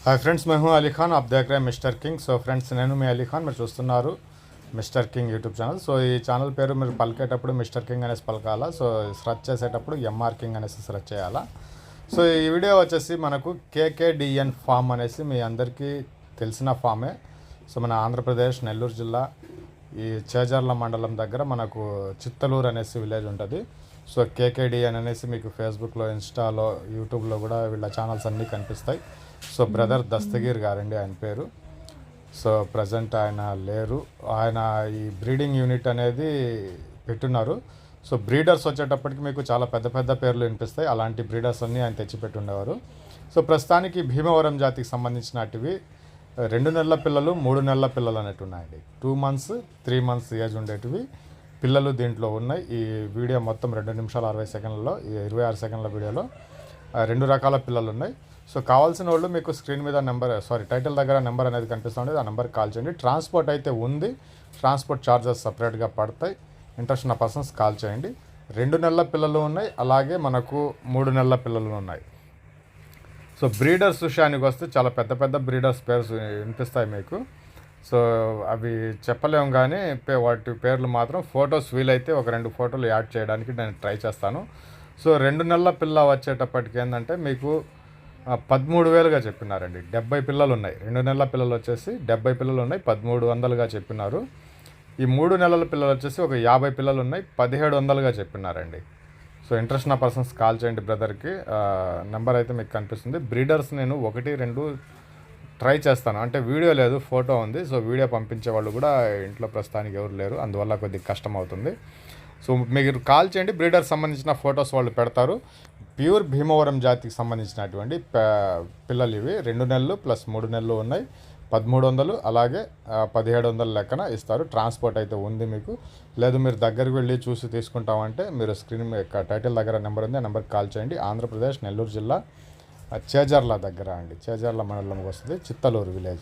Hi friends, मैं हूं अली खान। आप देख रहे हैं मिस्टर किंग। సో ఫ్రెండ్స్, నేను మీ అలీ ఖాన్, మీరు చూస్తున్నారు mister king YouTube channel. So ఈ ఛానల్ పేరు మీరు పలికేటప్పుడు మిస్టర్ కింగ్ అనేసి పలకాలా. సో సెర్చ్ చేసేటప్పుడు ఎంఆర్ కింగ్ అనేసి సెర్చ్ చేయాలా. సో ఈ వీడియో వచ్చేసి మనకు కేకేడిఎన్ ఫామ్ అనేసి మీ అందరికీ తెలిసిన ఫామే. సో మన ఆంధ్రప్రదేశ్ నెల్లూరు జిల్లా ఈ చేజర్ల మండలం దగ్గర మనకు చిత్తలూరు అనేసి విలేజ్ ఉంటుంది. సో కేకేడిఎన్ అనేసి మీకు ఫేస్బుక్లో, ఇన్స్టాలో, యూట్యూబ్లో కూడా వీళ్ళ ఛానల్స్ అన్నీ కనిపిస్తాయి. సో బ్రదర్ దస్తగీర్ గారండి ఆయన పేరు. సో ప్రజెంట్ ఆయన లేరు. ఆయన ఈ బ్రీడింగ్ యూనిట్ అనేది పెట్టున్నారు. సో బ్రీడర్స్ వచ్చేటప్పటికి మీకు చాలా పెద్ద పెద్ద పేర్లు వినిపిస్తాయి. అలాంటి బ్రీడర్స్ అన్నీ ఆయన తెచ్చిపెట్టుండేవారు. సో ప్రస్తుతానికి భీమవరం జాతికి సంబంధించినటివి 2 నెలల పిల్లలు, 3 నెలల పిల్లలు అనేవి ఉన్నాయండి. 2 months 3 months ఏజ్ ఉండేటివి పిల్లలు దీంట్లో ఉన్నాయి. ఈ వీడియో మొత్తం 2 నిమిషాల 60 సెకండ్లలో, ఈ 26 సెకండ్ల వీడియోలో 2 రకాల పిల్లలు ఉన్నాయి. సో కావాల్సిన వాళ్ళు మీకు స్క్రీన్ మీద టైటిల్ దగ్గర నెంబర్ అనేది కనిపిస్తుంది. ఆ నెంబర్కి కాల్ చేయండి. ట్రాన్స్పోర్ట్ అయితే ఉంది. ట్రాన్స్పోర్ట్ ఛార్జెస్ సపరేట్గా పడతాయి. ఇంట్రెస్ట్ ఉన్న పర్సన్స్ కాల్ చేయండి. 2 నెలల పిల్లలు ఉన్నాయి, అలాగే మనకు 3 నెలల పిల్లలు ఉన్నాయి. సో బ్రీడర్స్ విషయానికి వస్తే చాలా పెద్ద పెద్ద బ్రీడర్స్ పేర్స్ వినిపిస్తాయి మీకు. సో అవి చెప్పలేము, కానీ వాటి పేర్లు మాత్రం ఫొటోస్ వీలైతే ఒక 2 ఫోటోలు యాడ్ చేయడానికి నేను ట్రై చేస్తాను. సో 2 నెలల పిల్ల వచ్చేటప్పటికి ఏంటంటే మీకు 13,000గా చెప్పినారండి. 70 పిల్లలు ఉన్నాయి. 2 నెలల పిల్లలు వచ్చేసి 70 పిల్లలు ఉన్నాయి, 1300గా చెప్పినారు. ఈ 3 నెలల పిల్లలు వచ్చేసి ఒక 50 పిల్లలు ఉన్నాయి, 1700గా చెప్పినారండి. సో ఇంట్రెస్ట్ ఉన్న పర్సన్స్ కాల్ చేయండి బ్రదర్కి. నెంబర్ అయితే మీకు కనిపిస్తుంది. బ్రీడర్స్ నేను 1, 2 ట్రై చేస్తాను. అంటే వీడియో లేదు, ఫోటో ఉంది. సో వీడియో పంపించే వాళ్ళు కూడా ఇంట్లో ప్రస్తుతానికి ఎవరు లేరు, అందువల్ల కొద్దిగా కష్టం అవుతుంది. సో మీరు కాల్ చేయండి. బ్రీడర్ సంబంధించిన ఫొటోస్ వాళ్ళు పెడతారు. ప్యూర్ భీమవరం జాతికి సంబంధించినటువంటి పిల్లలు ఇవి. 2 నెలలు ప్లస్ 3 నెలలు ఉన్నాయి. 1300, అలాగే 1700 లెక్కన ఇస్తారు. ట్రాన్స్పోర్ట్ అయితే ఉంది మీకు. లేదు మీరు దగ్గరికి వెళ్ళి చూసి తీసుకుంటామంటే మీరు స్క్రీన్ టైటిల్ దగ్గర నెంబర్ ఉంది, ఆ నెంబర్కి కాల్ చేయండి. ఆంధ్రప్రదేశ్ నెల్లూరు జిల్లా చేజర్ల దగ్గర అండి. చేజర్ల మండలంకి వస్తుంది, చిత్తలూరు విలేజ్.